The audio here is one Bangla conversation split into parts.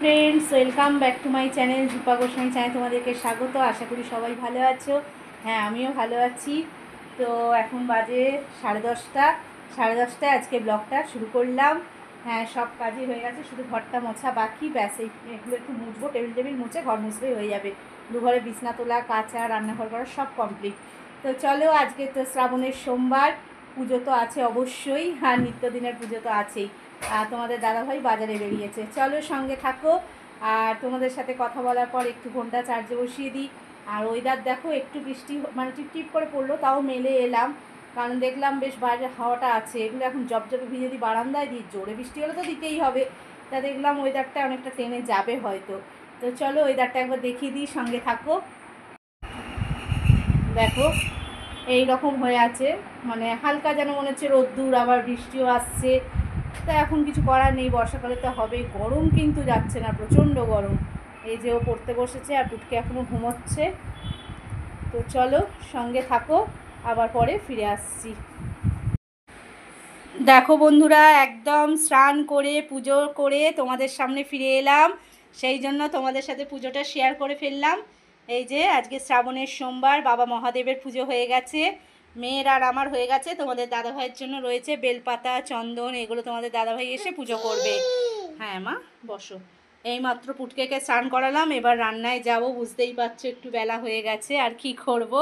Friends, welcome back to my channel Dipa Goswami channel. তোমাদেরকে স্বাগত। আশা করি সবাই ভালো আছো। হ্যাঁ, আমিও ভালো আছি। তো এখন বাজে 10:30। 10:30টায় আজকে ব্লগটা শুরু করলাম। হ্যাঁ, সব কাজই হয়ে গেছে, শুধু ঘরটা মোছা বাকি। ব্যাস এগুলো একটু মুছবো, টেবিল মুছে ঘর মুছলেই হয়ে যাবে। দুঘরে বিছনা তোলা, কাচা, রান্নাঘর করা সব কমপ্লিট। তো চলো, আজকে তো শ্রাবণের সোমবার, পুজো তো আছে অবশ্যই, আর নিত্যদিনের পুজো তো আছেই। আর তোমাদের দাদাভাই বাজারে বেরিয়েছে, চলো সঙ্গে থাকো। আর তোমাদের সাথে কথা বলার পর একটু ফোনটা চার্জে বসিয়ে দিই। আর ওয়েদার দেখো, একটু বৃষ্টি মানে টিপ করে পড়লো, তাও মেলে এলাম, কারণ দেখলাম বেশ বাইরের হাওয়াটা আছে। এগুলো এখন জবজবে ভিজে দিই বারান্দায়, দিই জোরে বৃষ্টি হলে তো দিতেই হবে। তা দেখলাম ওয়েদারটা অনেকটা টেনে যাবে হয়তো। তো চলো ওয়েদারটা একবার দেখিয়ে দিই, সঙ্গে থাকো। দেখো এই রকম হয়ে আছে, মানে হালকা যেন মনে হচ্ছে রোদ্দুর, আবার বৃষ্টিও আসছে। তা এখন কিছু করার নেই, বর্ষাকালে তো হবে। গরম কিন্তু যাচ্ছে না, প্রচণ্ড গরম। এই যে ও পড়তে বসেছে আর পুটকে এখনও ঘুমোচ্ছে। তো চলো সঙ্গে থাকো, আবার পরে ফিরে আসছি। দেখো বন্ধুরা, একদম স্নান করে পুজো করে তোমাদের সামনে ফিরে এলাম। সেই জন্য তোমাদের সাথে পুজোটা শেয়ার করে ফেললাম। এই যে আজকে শ্রাবণের সোমবার, বাবা মহাদেবের পুজো হয়ে গেছে, মেয়ের আর আমার হয়ে গেছে। তোমাদের দাদাভাইয়ের জন্য রয়েছে বেলপাতা, চন্দন, এগুলো তোমাদের দাদাভাই এসে পুজো করবে। হ্যাঁ মা, বসো। এইমাত্র পুটকেকে স্নান করালাম, এবার রান্নায় যাব। বুঝতেই পারছো একটু বেলা হয়ে গেছে, আর কি করব।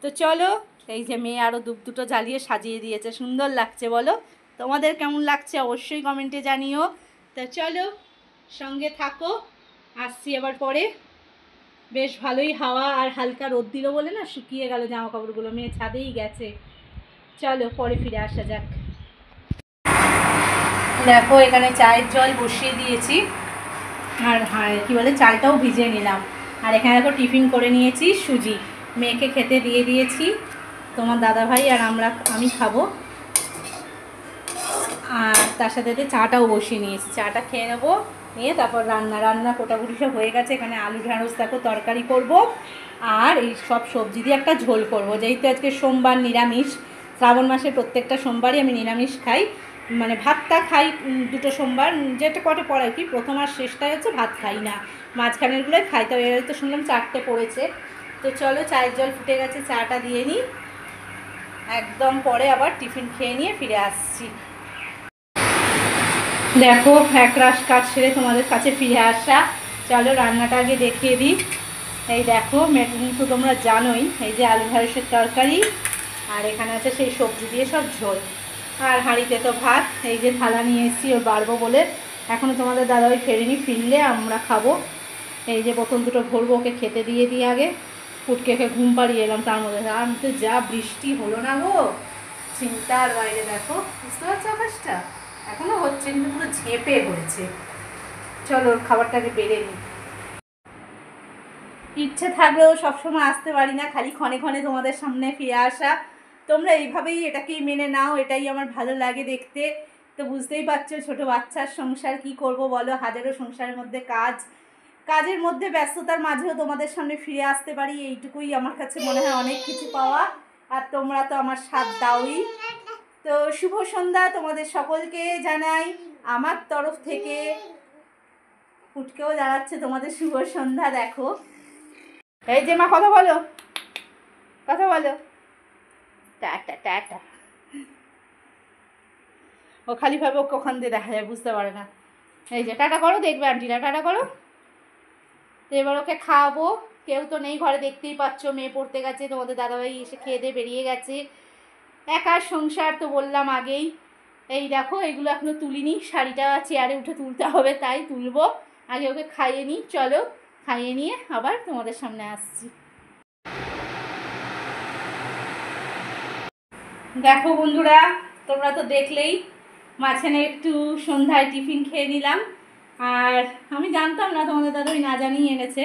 তো চলো, এই যে মেয়ে আরও দুটো জ্বালিয়ে সাজিয়ে দিয়েছে, সুন্দর লাগছে বলো? তোমাদের কেমন লাগছে অবশ্যই কমেন্টে জানিও। তা চলো সঙ্গে থাকো, আসছি আবার পরে। বেশ ভালোই হাওয়া আর হালকা রোদ দিল বলে না, শুকিয়ে গেল জামা কাপড়গুলো, মেয়ে ছাদেই গেছে। চলো পরে ফিরে আসা যাক। দেখো এখানে চায়ের জল বসিয়ে দিয়েছি, আর হ্যাঁ কী বলে, চালটাও ভিজিয়ে নিলাম। আর এখানে দেখো টিফিন করে নিয়েছি, সুজি মেয়েকে খেতে দিয়ে দিয়েছি। তোমার দাদাভাই আর আমি খাবো। আর তার সাথে চাটাও বসিয়ে নিয়েছি, চাটা খেয়ে নেবো, নিয়ে তারপর রান্না কোটাকুটি সব হয়ে গেছে। এখানে আলু ঢ্যাঁড়স দেখো তরকারি করব, আর এই সব সবজি দিয়ে একটা ঝোল করব। যেহেতু আজকে সোমবার, নিরামিষ। শ্রাবণ মাসের প্রত্যেকটা সোমবারই আমি নিরামিষ খাই, মানে ভাতটা খাই দুটো সোমবার, যেটা কটে পড়ে কি, প্রথম আর শেষটাই হচ্ছে ভাত খাই না, মাঝখানেরগুলোই খাই। তো এর তো শুনলাম 4টে পড়েছে। তো চলো চায়ের জল ফুটে গেছে, চাটা দিয়ে নিই, একদম পরে আবার টিফিন খেয়ে নিয়ে ফিরে আসছি। দেখো একরাশ কাজ সেরে তোমাদের কাছে ফিরে আসা। চলো রান্নাটা আগে দেখিয়ে দিই। এই দেখো, তো তোমরা জানোই, এই যে আলু ঢ্যাঁড়সের তরকারি, আর এখানে আছে সেই সবজি দিয়ে সব ঝোল, আর হাঁড়িতে তো ভাত। এই যে থালা নিয়ে এসেছি ওর বাড়বো বলে, এখনও তোমাদের দাদাভাই ফেরেনি, ফিরলে আমরা খাবো। এই যে বোতল দুটো ভরবো, ওকে খেতে দিয়ে দিই আগে। পুটকেকে ঘুম পাড়িয়ে এলাম, তার মধ্যে আর তো যা বৃষ্টি হলো না গো, চিন্তার বাইরে। দেখো বুঝতে পারছো আকাশটা, এখনও হচ্ছে কিন্তু পুরো ঝেঁপে হয়েছে। চলো ওর খাবারটাকে বেড়ে নিই। ইচ্ছে থাকলেও সবসময় আসতে পারি না, খালি ক্ষণে ক্ষণে তোমাদের সামনে ফিরে আসা। তোমরা এইভাবেই এটাকেই মেনে নাও, এটাই আমার ভালো লাগে দেখতে। তো বুঝতেই পারছো, ছোটো বাচ্চার সংসার, কি করব বলো, হাজারো সংসারের মধ্যে কাজের মধ্যে ব্যস্ততার মাঝেও তোমাদের সামনে ফিরে আসতে পারি, এইটুকুই আমার কাছে মনে হয় অনেক কিছু পাওয়া। আর তোমরা তো আমার সাথ দাওই। তো শুভ সন্ধ্যা তোমাদের সকলকে জানাই আমার তরফ থেকে। ফুটকেও জানাচ্ছে তোমাদের শুভ সন্ধ্যা। দেখো এই যে মা, কথা বলো, কথা বলো, টাটা টাটা। ও খালি ভাবে ওকে ওখান দিয়ে দেখা যায়, বুঝতে পারে না। এই যে টাটা করো, দেখবে আন্টিরা, টাটা করো। তো এবার ওকে খাওয়াবো, কেউ তো নেই ঘরে, দেখতেই পাচ্ছ, মেয়ে পড়তে গেছে, তোমাদের দাদাভাই এসে খেয়ে দিয়ে বেরিয়ে গেছে। একার সংসার তো বললাম আগেই। এই দেখো এগুলো এখনো তুলিনি, শাড়িটা চেয়ারে উঠে তুলতে হবে, তাই তুলবো। আগে ওকে খাইয়ে নিই, চলো খাইয়ে নিয়ে আবার তোমাদের সামনে আসছি। দেখো বন্ধুরা, তোমরা তো দেখলেই, মাঝখানে একটু সন্ধ্যায় টিফিন খেয়ে নিলাম। আর আমি জানতাম না, তোমাদের দাদুই না জানিয়ে এনেছে।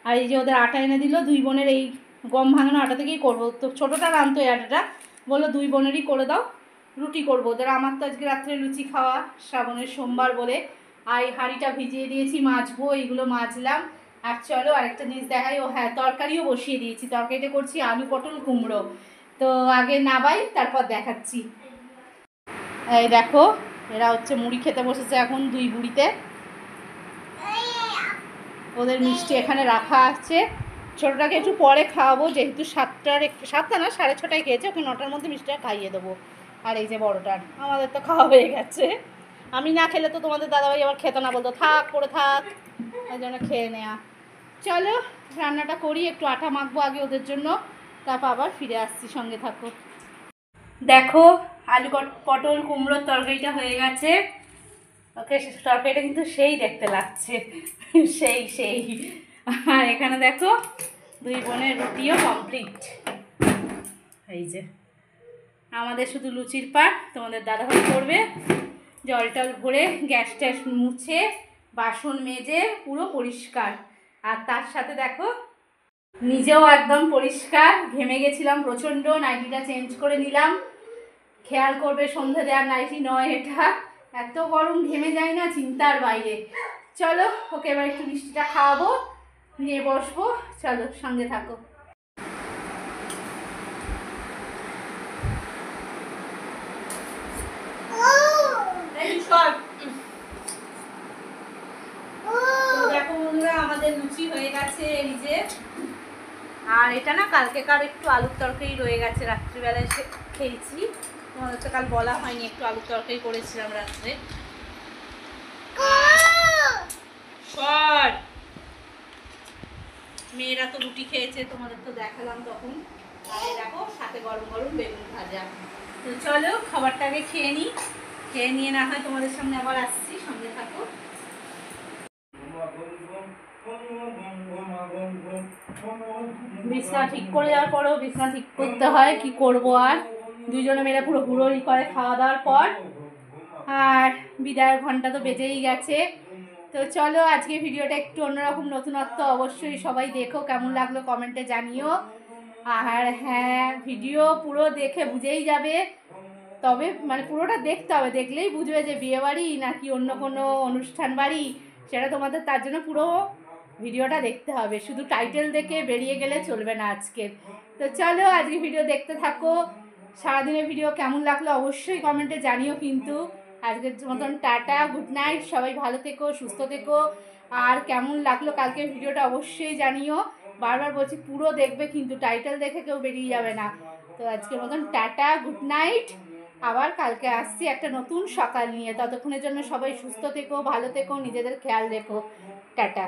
আর এই যে ওদের আটা এনে দিল, দুই বোনের এই গম ভাঙানো আটা থেকেই করবো। তো ছোটোটা আনতো এই আটাটা, বললো দুই বোনেরই করে দাও, রুটি করবো ওদের। আমার তো আজকে রাত্রে লুচি খাওয়া, শ্রাবণের সোমবার বলে। আর এই হাঁড়িটা ভিজিয়ে দিয়েছি, মাজবো, এইগুলো মাজলাম। আর চলো আরেকটা জিনিস দেখাই। ও হ্যাঁ, তরকারিও বসিয়ে দিয়েছি, তরকারিটা করছি আলু পটল কুমড়ো। তো আগে নাবাই, তারপর দেখাচ্ছি। এই দেখো, এরা হচ্ছে মুড়ি খেতে বসেছে এখন, দুই বুড়িতে। ওদের মিষ্টি এখানে রাখা আছে। ছোটোটাকে একটু পরে খাওয়াবো, যেহেতু 7টা না 6:30টায় খেয়েছে, ওকে 9টার মধ্যে মিষ্টিটা খাইয়ে দেবো। আর এই যে বড়টার আমাদের তো খাওয়া হয়ে গেছে। আমি না খেলে তো তোমাদের দাদাভাই আবার খেতে না, বলতো থাক পড়ে থাক, ওই জন্য খেয়ে নেওয়া। চলো রান্নাটা করি, একটু আটা মাখবো আগে ওদের জন্য, তারপর আবার ফিরে আসছি, সঙ্গে থাকো। দেখো আলু পটল কুমড়োর তরকারিটা হয়ে গেছে। ওকে তরকারিটা কিন্তু সেই দেখতে লাগছে, সেই। আর এখানে দেখো দুই বোনের রুটিও কমপ্লিট। এই যে আমাদের শুধু লুচির পাট, তোমাদের দাদাভাই করবে। জল টল ভরে গ্যাস ট্যাস মুছে বাসন মেজে পুরো পরিষ্কার। আর তার সাথে দেখো নিজেও একদম পরিষ্কার, ঘেমে গেছিলাম প্রচণ্ড, নাইটিটা চেঞ্জ করে নিলাম। খেয়াল করবে সন্ধে দেওয়ার নাইটি নয় এটা, এত গরম ঘেমে যায় না চিন্তার বাইরে। চলো ওকে এবার একটু মিষ্টিটা খাওয়াবো, নিয়ে বসবো, চলো সঙ্গে থাকো। দেখো বন্ধুরা আমাদের লুচি হয়ে গেছে এই যে। আর এটা না কালকেকার একটু আলুর তরকারি রয়ে গেছে, রাত্রিবেলায় খেয়েছি, তোমাদের তো কাল বলা হয়নি, একটু আলুর তরকারি করেছিলাম রাত্রে। শর্ট মেয়েরা তো রুটি খেয়েছে, তোমাদের তো দেখালাম তখন। আর দেখো সাথে গরম গরম বেগুন ভাজা। তো চলো খাবারটা আগে খেয়ে নিই, খেয়ে নিয়ে না হয় তোমাদের সামনে আবার আসছি, সঙ্গে থাকো। বিছনা ঠিক করে যাওয়ার পরেও বিছনা ঠিক করতে হয়, কি করব আর। দুইজনে মিলে পুরো হুড়োড়ি করে খাওয়া দাওয়ার পর, আর বিদায়ের ঘন্টা তো বেজেই গেছে। তো চলো আজকে ভিডিওটা একটু অন্যরকম, নতুনত্ব, অবশ্যই সবাই দেখো, কেমন লাগলো কমেন্টে জানিও। আর হ্যাঁ, ভিডিও পুরো দেখে বুঝেই যাবে, তবে মানে পুরোটা দেখতে হবে, দেখলেই বুঝবে যে বিয়ে বাড়ি নাকি অন্য কোনো অনুষ্ঠান বাড়ি, সেটা তোমাদের তার জন্য পুরো ভিডিওটা দেখতে হবে, শুধু টাইটেল দেখে বেরিয়ে গেলে চলবে না আজকের। তো চলো আজকে ভিডিও দেখতে থাকো। সারাদিনের ভিডিও কেমন লাগলো অবশ্যই কমেন্টে জানিও কিন্তু। আজকের মতন টাটা, গুড নাইট, সবাই ভালো থেকো, সুস্থ থেকো। আর কেমন লাগলো কালকের ভিডিওটা অবশ্যই জানিও। বারবার বলছি পুরো দেখবে কিন্তু, টাইটেল দেখে কেউ বেরিয়ে যাবে না। তো আজকের মতন টাটা, গুড নাইট। আবার কালকে আসছি একটা নতুন সকাল নিয়ে, ততক্ষণের জন্য সবাই সুস্থ থেকো, ভালো থেকো, নিজেদের খেয়াল রেখো। টাটা।